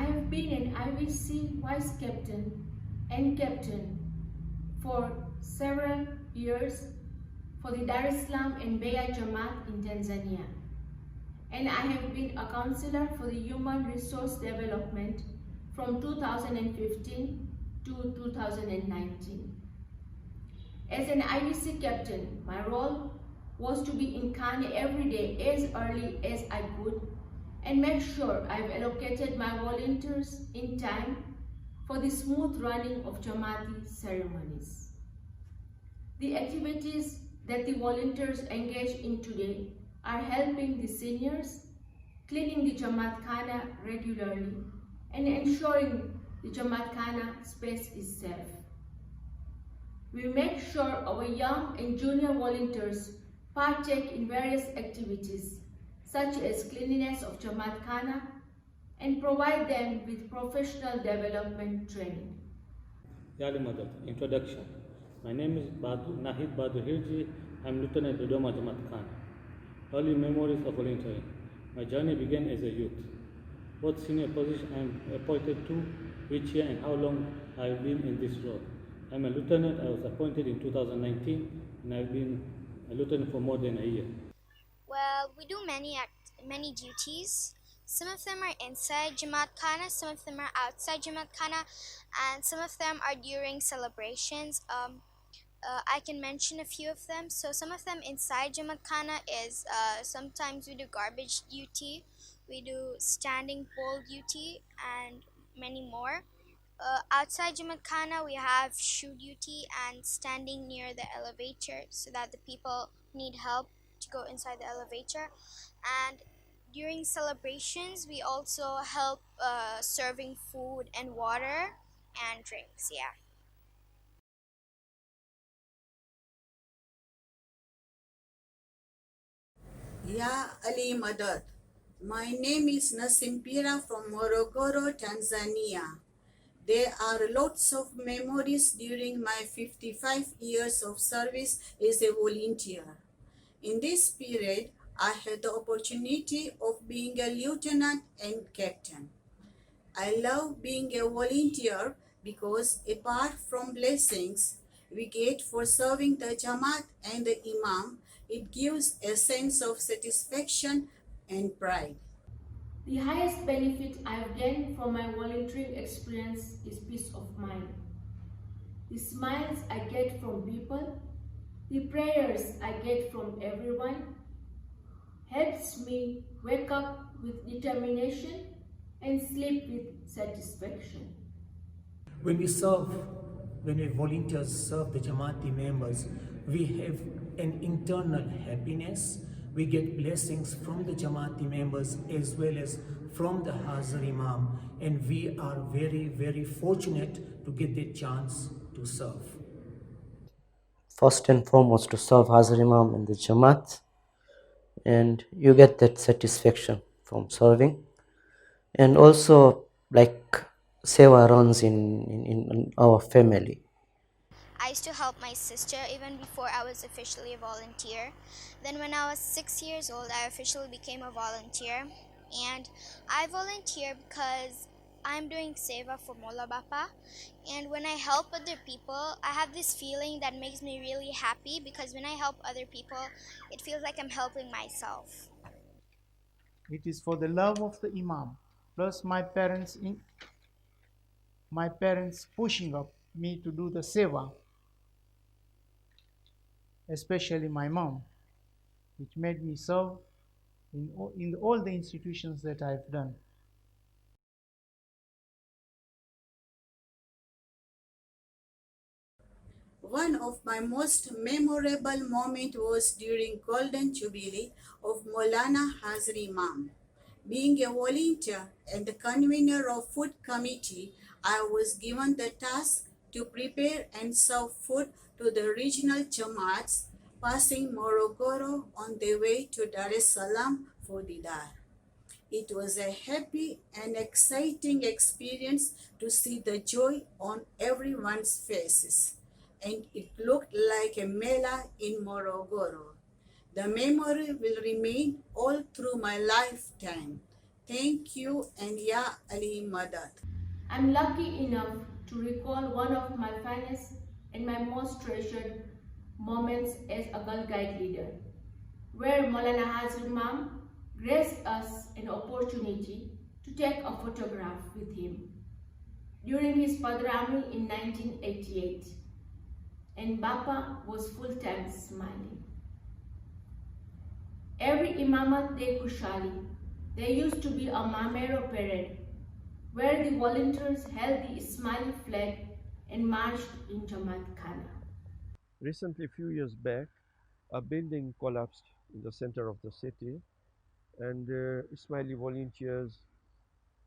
I have been an IVC vice captain and captain for several years for the Dar es Salaam and Beya Jamaat in Tanzania. And I have been a counselor for the Human Resource Development from 2015 to 2019. As an IVC captain, my role was to be in Kane every day as early as I could and make sure I've allocated my volunteers in time for the smooth running of Jamaati ceremonies. The activities that the volunteers engage in today are helping the seniors, cleaning the Jamaat Khana regularly, and ensuring the Jamaat Khana space is safe. We make sure our young and junior volunteers partake in various activities such as cleanliness of Jamaat Khana and provide them with professional development training. Yali Madam, introduction. My name is Nahid Badur Hirji. I'm Lieutenant Dodoma Jamaat Khan. Early memories of volunteering. My journey began as a youth. What senior position I am appointed to, which year and how long I have been in this role. I'm a lieutenant. I was appointed in 2019 and I've been a lieutenant for more than a year. Well, we do many duties. Some of them are inside Jamaat Khana, some of them are outside Jamaat Khana, and some of them are during celebrations. I can mention a few of them. So some of them inside Jamaat Khana is sometimes we do garbage duty, we do standing pole duty, and many more. Outside Jamaat Khana, we have shoe duty and standing near the elevator so that the people need help to go inside the elevator. And during celebrations, we also help serving food and water and drinks. Yeah. Ya Ali Madad. My name is Nasimpira from Morogoro, Tanzania. There are lots of memories during my 55 years of service as a volunteer. In this period, I had the opportunity of being a lieutenant and captain. I love being a volunteer because apart from blessings we get for serving the Jamaat and the Imam, it gives a sense of satisfaction and pride. The highest benefit I have gained from my volunteering experience is peace of mind. The smiles I get from people, the prayers I get from everyone, helps me wake up with determination and sleep with satisfaction. When we volunteers serve the Jamaati members, we have an internal happiness. We get blessings from the Jamaati members as well as from the Hazar Imam, and we are very, very fortunate to get the chance to serve. First and foremost, to serve Hazar Imam in the Jamaat, and you get that satisfaction from serving. And also, like, Seva runs in our family. I used to help my sister even before I was officially a volunteer. Then when I was 6 years old, I officially became a volunteer. And I volunteer because I'm doing seva for Mola Bapa. And when I help other people, I have this feeling that makes me really happy because when I help other people, it feels like I'm helping myself. It is for the love of the Imam, plus my parents pushing up me to do the seva, especially my mom, which made me serve in all the institutions that I've done. One of my most memorable moments was during Golden Jubilee of Maulana Hazar Imam. Being a volunteer and the convener of food committee, I was given the task to prepare and serve food to the regional Jamaats passing Morogoro on their way to Dar es Salaam for the Dar. It was a happy and exciting experience to see the joy on everyone's faces, and it looked like a Mela in Morogoro. The memory will remain all through my lifetime. Thank you and Ya Ali Madad. I'm lucky enough to recall one of my finest and my most treasured moments as a Girl Guide leader, where Maulana Hazir Imam graced us an opportunity to take a photograph with him during his Padrami in 1988, and Bapa was full-time smiling. Every Imamat de Kushali, there used to be a Mamero parade where the volunteers held the Ismaili flag and marched in Jamaat Khana. Recently, a few years back, a building collapsed in the center of the city, and Ismaili volunteers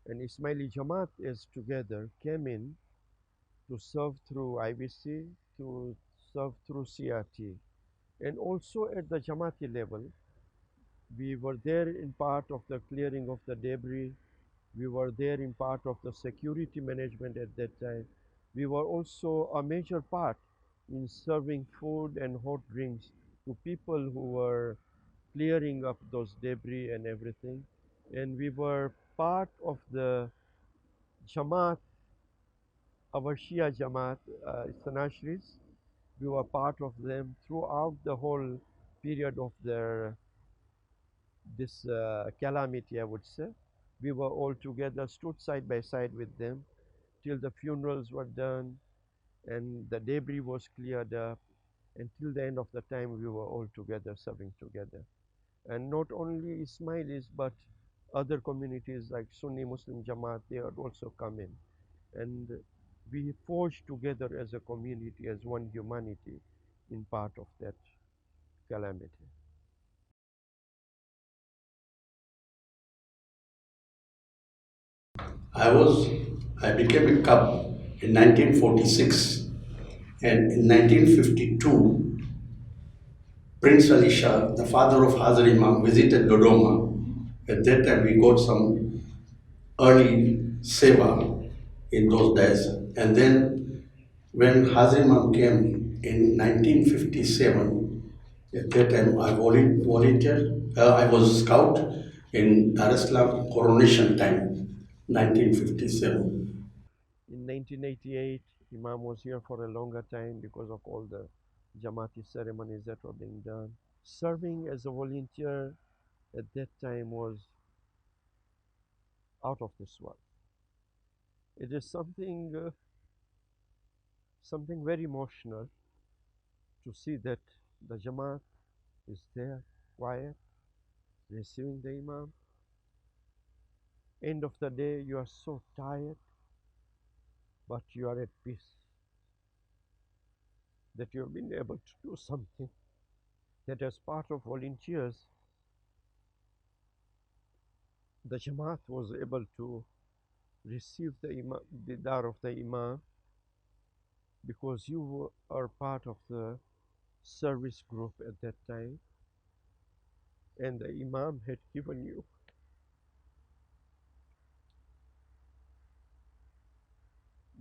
and Ismaili Jamaat as together came in to serve through IBC, to serve through CRT. And also at the Jamaati level, we were there in part of the clearing of the debris. We were there in part of the security management at that time. We were also a major part in serving food and hot drinks to people who were clearing up those debris and everything. And we were part of the Jamaat, our Shia Jamaat, Sanashris. We were part of them throughout the whole period of their this calamity, I would say. We were all together, stood side by side with them till the funerals were done and the debris was cleared up. Until the end of the time, we were all together, serving together. And not only Ismailis, but other communities like Sunni Muslim Jamaat, they had also come in. And we forged together as a community, as one humanity, in part of that calamity. I was I became a cub in 1946, and in 1952, Prince Ali Shah, the father of Hazar Imam, visited Dodoma. At that time, we got some early seva in those days, and then when Hazar Imam came in 1957, at that time I volunteered. I was a scout in Dar es Salaam coronation time, 1957. In 1988, Imam was here for a longer time because of all the Jamaati ceremonies that were being done. Serving as a volunteer at that time was out of this world. It is something very emotional to see that the Jamaat is there, quiet, receiving the Imam. End of the day, you are so tired, but you are at peace that you have been able to do something that as part of volunteers, the Jamaat was able to receive the Imam, the dar of the Imam, because you are part of the service group at that time, and the Imam had given you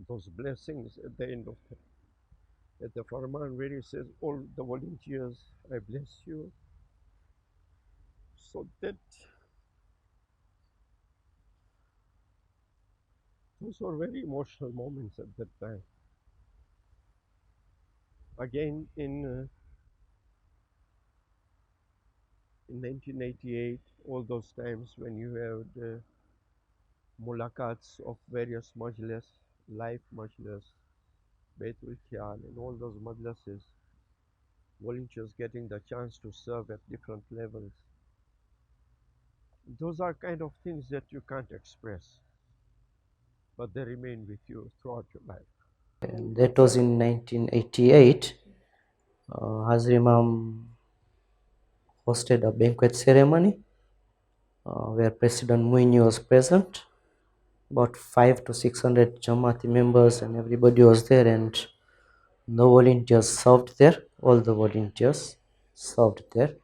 those blessings at the end of at the Farman where he says, all the volunteers, I bless you. So that those were very emotional moments at that time. Again, in 1988, all those times when you have the mulakats of various majlis, life majlis, Baitul Khiyal, and all those majlises, volunteers getting the chance to serve at different levels. Those are kind of things that you can't express, but they remain with you throughout your life. And that was in 1988. Hazar Imam hosted a banquet ceremony where President Muini was present. About 500 to 600 Jamaati members and everybody was there, and the volunteers served there. All the volunteers served there.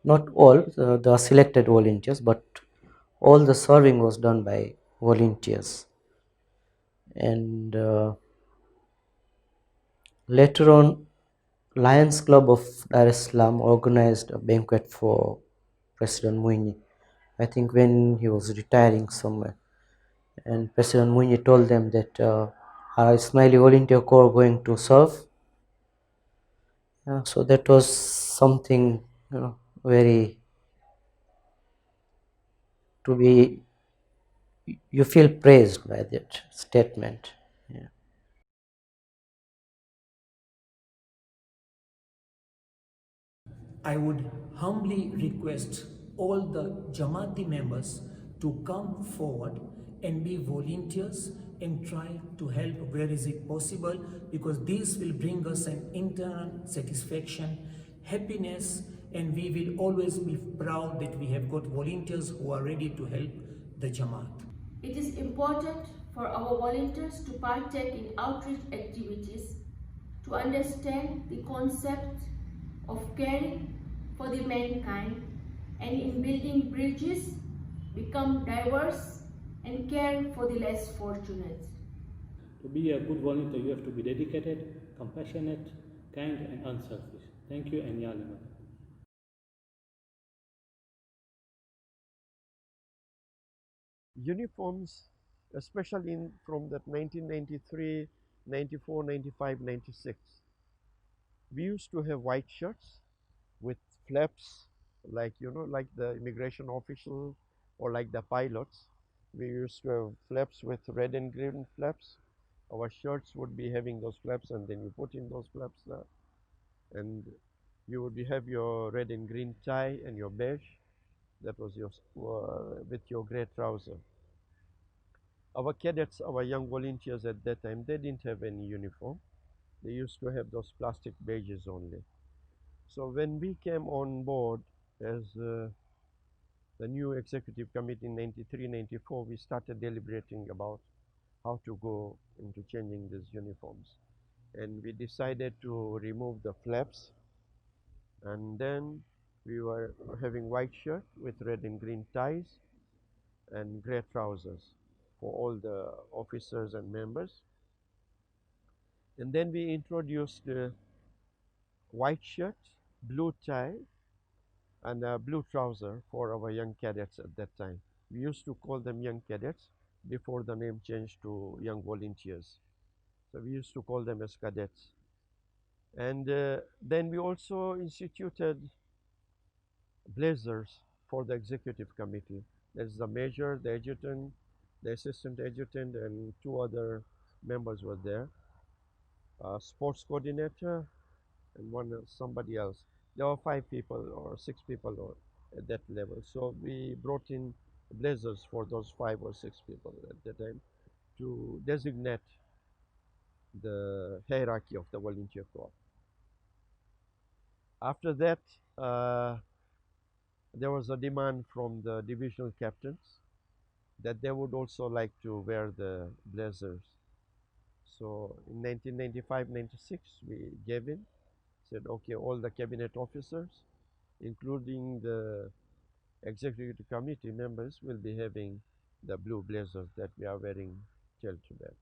Not all, the selected volunteers, but all the serving was done by volunteers. And later on, Lions Club of Dar es Salaam organized a banquet for President Muini, I think when he was retiring somewhere. And President Mwinyi told them that our Ismaili Volunteer Corps going to serve. So that was something, very to be, you feel praised by that statement. Yeah. I would humbly request all the Jamati members to come forward and be volunteers and try to help where is it possible, because this will bring us an internal satisfaction, happiness, and we will always be proud that we have got volunteers who are ready to help the Jamaat. It is important for our volunteers to partake in outreach activities to understand the concept of caring for the mankind and in building bridges, become diverse and care for the less fortunate. To be a good volunteer, you have to be dedicated, compassionate, kind, and unselfish. Thank you, and Yali Madam. Uniforms, especially from that 1993, 94, 95, 96. We used to have white shirts with flaps, like like the immigration official or like the pilots. We used to have flaps with red and green flaps. Our shirts would be having those flaps, and then you put in those flaps there, and you would have your red and green tie and your beige. That was your with your gray trouser. Our cadets, our young volunteers at that time, they didn't have any uniform. They used to have those plastic badges only. So when we came on board as the new executive committee in 93, 94, we started deliberating about how to go into changing these uniforms. And we decided to remove the flaps, and then we were having white shirt with red and green ties and gray trousers for all the officers and members. And then we introduced white shirt, blue tie, and a blue trouser for our young cadets at that time. We used to call them young cadets before the name changed to young volunteers. So we used to call them as cadets. And then we also instituted blazers for the executive committee. There's the major, the adjutant, the assistant adjutant, and two other members were there. Sports coordinator, and one somebody else. There were 5 people or 6 people or at that level. So we brought in blazers for those 5 or 6 people at that time to designate the hierarchy of the volunteer corps. After that, there was a demand from the divisional captains that they would also like to wear the blazers. So in 1995-96, we gave in, said, okay, all the cabinet officers, including the executive committee members, will be having the blue blazers that we are wearing till today.